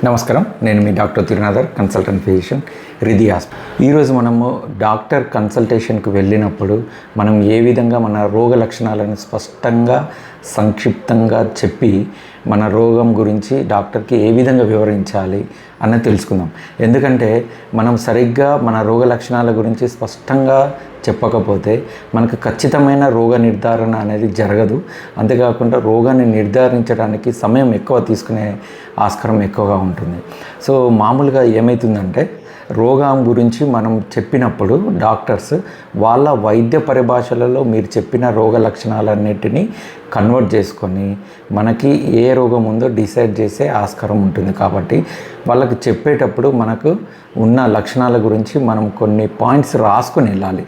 నమస్కారం, నేను మీ doctor Tirunathar, consultant physician, Riddhi hospital. ఈరోజు మనము డాక్టర్ కన్సల్టేషన్కి వెళ్ళినప్పుడు మనం ఏ విధంగా మన రోగ లక్షణాలను స్పష్టంగా సంక్షిప్తంగా చెప్పి మన రోగం గురించి డాక్టర్కి ఏ విధంగా వివరించాలి అన్నది తెలుసుకుందాం. ఎందుకంటే మనం సరిగ్గా మన రోగ లక్షణాల గురించి స్పష్టంగా చెప్పకపోతే మనకు ఖచ్చితమైన రోగ నిర్ధారణ అనేది జరగదు. అంతేకాకుండా రోగాన్ని నిర్ధారించడానికి సమయం ఎక్కువ తీసుకునే ఆస్కారం ఎక్కువగా ఉంటుంది. సో మామూలుగా ఏమవుతుందంటే రోగం గురించి మనం చెప్పినప్పుడు డాక్టర్స్ వాళ్ళ వైద్య పరిభాషలలో మీరు చెప్పిన రోగ లక్షణాలన్నిటినీ కన్వర్ట్ చేసుకొని మనకి ఏ రోగం ఉందో డిసైడ్ చేసే ఆస్కారం ఉంటుంది. కాబట్టి వాళ్ళకి చెప్పేటప్పుడు మనకు ఉన్న లక్షణాల గురించి మనం కొన్ని పాయింట్స్ రాసుకొని వెళ్ళాలి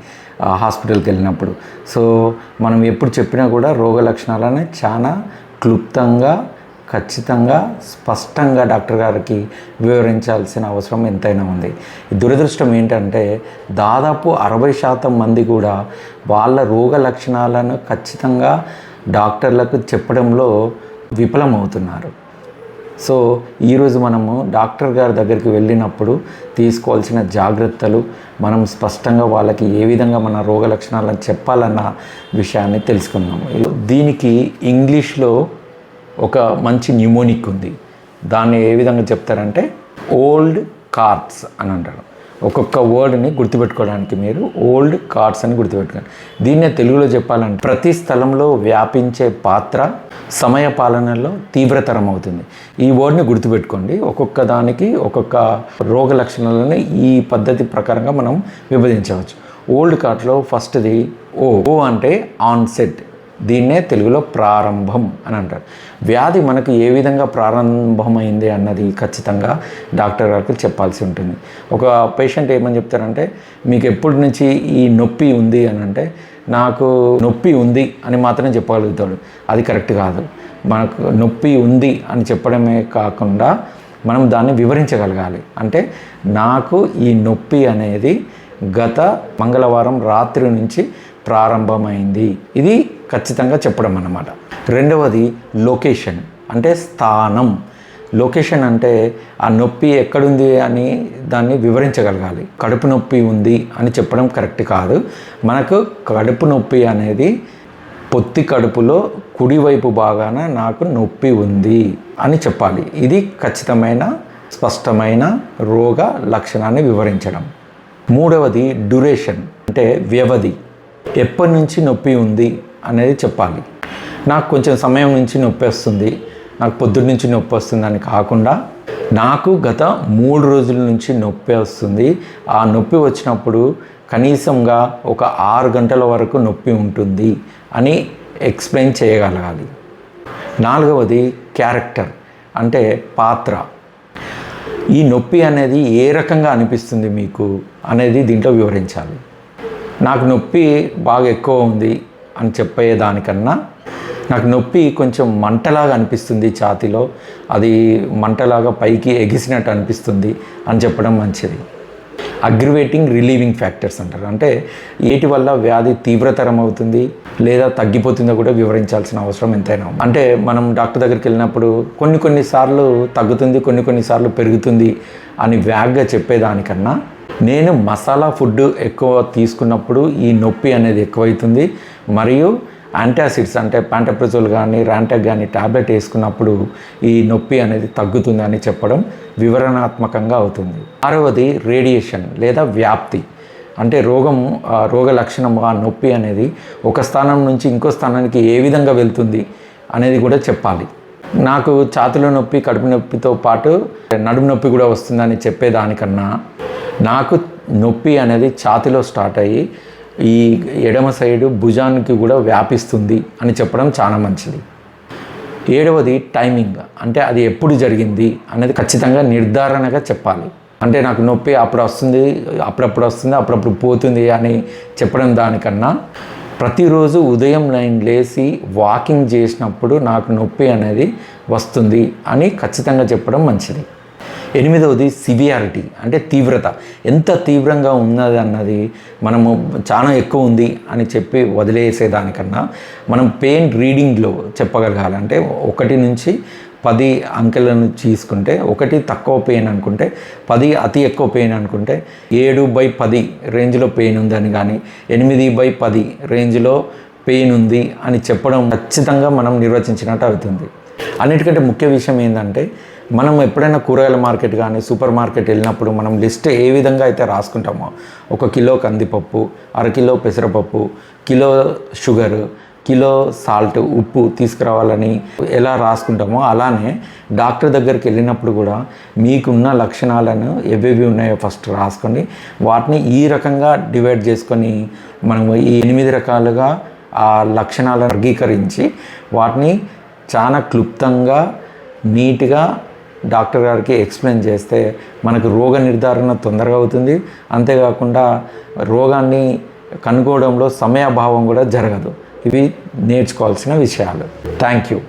హాస్పిటల్కి వెళ్ళినప్పుడు. సో మనం ఎప్పుడు చెప్పినా కూడా రోగ లక్షణాలని చాలా క్లుప్తంగా, ఖచ్చితంగా, స్పష్టంగా డాక్టర్ గారికి వివరించాల్సిన అవసరం ఎంతైనా ఉంది. దురదృష్టం ఏంటంటే దాదాపు 60% మంది కూడా వాళ్ళ రోగ లక్షణాలను ఖచ్చితంగా డాక్టర్లకు చెప్పడంలో విఫలమవుతున్నారు. సో ఈరోజు మనము డాక్టర్ గారి దగ్గరికి వెళ్ళినప్పుడు తీసుకోవాల్సిన జాగ్రత్తలు, మనం స్పష్టంగా వాళ్ళకి ఏ విధంగా మన రోగ లక్షణాలను చెప్పాలన్న విషయాన్ని తెలుసుకుందాం. దీనికి ఇంగ్లీష్లో ఒక మంచి న్యూమోనిక్ ఉంది. దాన్ని ఏ విధంగా చెప్తారంటే ఓల్డ్ కార్డ్స్ అని అంటారు. ఒక్కొక్క వర్డ్ని గుర్తుపెట్టుకోవడానికి మీరు ఓల్డ్ కార్డ్స్ అని గుర్తుపెట్టుకోండి. దీన్నే తెలుగులో చెప్పాలంటే ప్రతి స్థలంలో వ్యాపించే పాత్ర సమయ పాలనలో తీవ్రతరం అవుతుంది. ఈ వర్డ్ని గుర్తుపెట్టుకోండి. ఒక్కొక్క దానికి ఒక్కొక్క రోగ లక్షణాలను ఈ పద్ధతి ప్రకారంగా మనం విభజించవచ్చు. ఓల్డ్ కార్డ్లో ఫస్ట్ది ఓ అంటే ఆన్సెట్. దీన్నే తెలుగులో ప్రారంభం అని అంటారు. వ్యాధి మనకు ఏ విధంగా ప్రారంభమైంది అన్నది ఖచ్చితంగా డాక్టర్ గారికి చెప్పాల్సి ఉంటుంది. ఒక పేషెంట్ ఏమని చెప్తారంటే మీకు ఎప్పటి నుంచి ఈ నొప్పి ఉంది అని అంటే నాకు నొప్పి ఉంది అని మాత్రమే చెప్పగలుగుతాడు. అది కరెక్ట్ కాదు. మనకు నొప్పి ఉంది అని చెప్పడమే కాకుండా మనం దాన్ని వివరించగలగాలి. అంటే నాకు ఈ నొప్పి అనేది గత మంగళవారం రాత్రి నుంచి ప్రారంభమైంది, ఇది ఖచ్చితంగా చెప్పడం అన్నమాట. రెండవది లొకేషన్ అంటే స్థానం. లొకేషన్ అంటే ఆ నొప్పి ఎక్కడుంది అని దాన్ని వివరించగలగాలి. కడుపు నొప్పి ఉంది అని చెప్పడం కరెక్ట్ కాదు. మనకు కడుపు నొప్పి అనేది పొత్తి కడుపులో కుడివైపు భాగాన నాకు నొప్పి ఉంది అని చెప్పాలి. ఇది ఖచ్చితమైన స్పష్టమైన రోగ లక్షణాన్ని వివరించడం. మూడవది డ్యూరేషన్ అంటే వ్యవధి. ఎప్పటి నుంచి నొప్పి ఉంది అనేది చెప్పాలి. నాకు కొంచెం సమయం నుంచి నొప్పి వస్తుంది, నాకు పొద్దున్న నుంచి నొప్పి వస్తుంది అని కాకుండా నాకు గత 3 రోజుల నుంచి నొప్పి వస్తుంది, ఆ నొప్పి వచ్చినప్పుడు కనీసంగా ఒక 6 గంటల వరకు నొప్పి ఉంటుంది అని ఎక్స్ప్లెయిన్ చేయగలగాలి. నాలుగవది క్యారెక్టర్ అంటే పాత్ర. ఈ నొప్పి అనేది ఏ రకంగా అనిపిస్తుంది మీకు అనేది దీంట్లో వివరించాలి. నాకు నొప్పి బాగా ఎక్కువ ఉంది అని చెప్పేదానికన్నా నాకు నొప్పి కొంచెం మంటలాగా అనిపిస్తుంది, ఛాతీలో అది మంటలాగా పైకి ఎగిసినట్టు అనిపిస్తుంది అని చెప్పడం మంచిది. అగ్రివేటింగ్ రిలీవింగ్ ఫ్యాక్టర్స్ అంటారు. అంటే ఏటి వల్ల వ్యాధి తీవ్రతరం అవుతుంది లేదా తగ్గిపోతుందో కూడా వివరించాల్సిన అవసరం ఎంతైనా ఉంది. అంటే మనం డాక్టర్ దగ్గరికి వెళ్ళినప్పుడు కొన్నిసార్లు తగ్గుతుంది, కొన్నిసార్లు పెరుగుతుంది అని వ్యాగ్గా చెప్పేదానికన్నా నేను మసాలా ఫుడ్ ఎక్కువ తీసుకున్నప్పుడు ఈ నొప్పి అనేది ఎక్కువవుతుంది, మరియు యాంటాసిడ్స్ అంటే ప్యాంటప్రజోల్ కానీ ర్యాంటాక్ కానీ ట్యాబ్లెట్ వేసుకున్నప్పుడు ఈ నొప్పి అనేది తగ్గుతుంది అని చెప్పడం వివరణాత్మకంగా అవుతుంది. ఆరవది రేడియేషన్ లేదా వ్యాప్తి. అంటే రోగ లక్షణం ఆ నొప్పి అనేది ఒక స్థానం నుంచి ఇంకో స్థానానికి ఏ విధంగా వెళ్తుంది అనేది కూడా చెప్పాలి. నాకు ఛాతీలో నొప్పి, కడుపు నొప్పితో పాటు నడుము నొప్పి కూడా వస్తుందని చెప్పేదానికన్నా నాకు నొప్పి అనేది ఛాతీలో స్టార్ట్ అయ్యి ఈ ఎడమ సైడు భుజానికి కూడా వ్యాపిస్తుంది అని చెప్పడం చాలా మంచిది. ఏడవది టైమింగ్. అంటే అది ఎప్పుడు జరిగింది అనేది ఖచ్చితంగా నిర్ధారణగా చెప్పాలి. అంటే నాకు నొప్పి అప్పుడు వస్తుంది, అప్పుడప్పుడు వస్తుంది, అప్పుడప్పుడు పోతుంది అని చెప్పడం దానికన్నా ప్రతిరోజు ఉదయం నేను లేచి వాకింగ్ చేసినప్పుడు నాకు నొప్పి అనేది వస్తుంది అని ఖచ్చితంగా చెప్పడం మంచిది. ఎనిమిదవది సివియారిటీ అంటే తీవ్రత. ఎంత తీవ్రంగా ఉన్నది అన్నది మనము చాలా ఎక్కువ ఉంది అని చెప్పి వదిలేసేదానికన్నా మనం పెయిన్ రీడింగ్లో చెప్పగలగాలి. అంటే 1 నుంచి 10 అంకెలను తీసుకుంటే 1 తక్కువ పెయిన్ అనుకుంటే 10 అతి ఎక్కువ పెయిన్ అనుకుంటే 7/10 రేంజ్లో పెయిన్ ఉందని కానీ 8/10 రేంజ్లో పెయిన్ ఉంది అని చెప్పడం ఖచ్చితంగా మనం నిర్వచించినట్టు అవుతుంది. అన్నిటికంటే ముఖ్య విషయం ఏంటంటే మనం ఎప్పుడైనా కూరగాయల మార్కెట్ కానీ సూపర్ మార్కెట్ వెళ్ళినప్పుడు మనం లిస్ట్ ఏ విధంగా అయితే రాసుకుంటామో 1 కిలో కందిపప్పు, 1/2 కిలో పెసరపప్పు, కిలో షుగరు, కిలో సాల్ట్ ఉప్పు తీసుకురావాలని ఎలా రాసుకుంటామో అలానే డాక్టర్ దగ్గరికి వెళ్ళినప్పుడు కూడా మీకున్న లక్షణాలను ఏవేవి ఉన్నాయో ఫస్ట్ రాసుకొని వాటిని ఈ రకంగా డివైడ్ చేసుకొని మనం ఈ 8 రకాలుగా ఆ లక్షణాలను వర్గీకరించి వాటిని చాలా క్లుప్తంగా నీట్గా డాక్టర్ గారికి ఎక్స్ప్లెయిన్ చేస్తే మనకు రోగ నిర్ధారణ తొందరగా అవుతుంది. అంతేకాకుండా రోగాన్ని కనుగొనడంలో సమయాభావం కూడా జరగదు. ఇవి నేర్చుకోవాల్సిన విషయాలు. Thank you.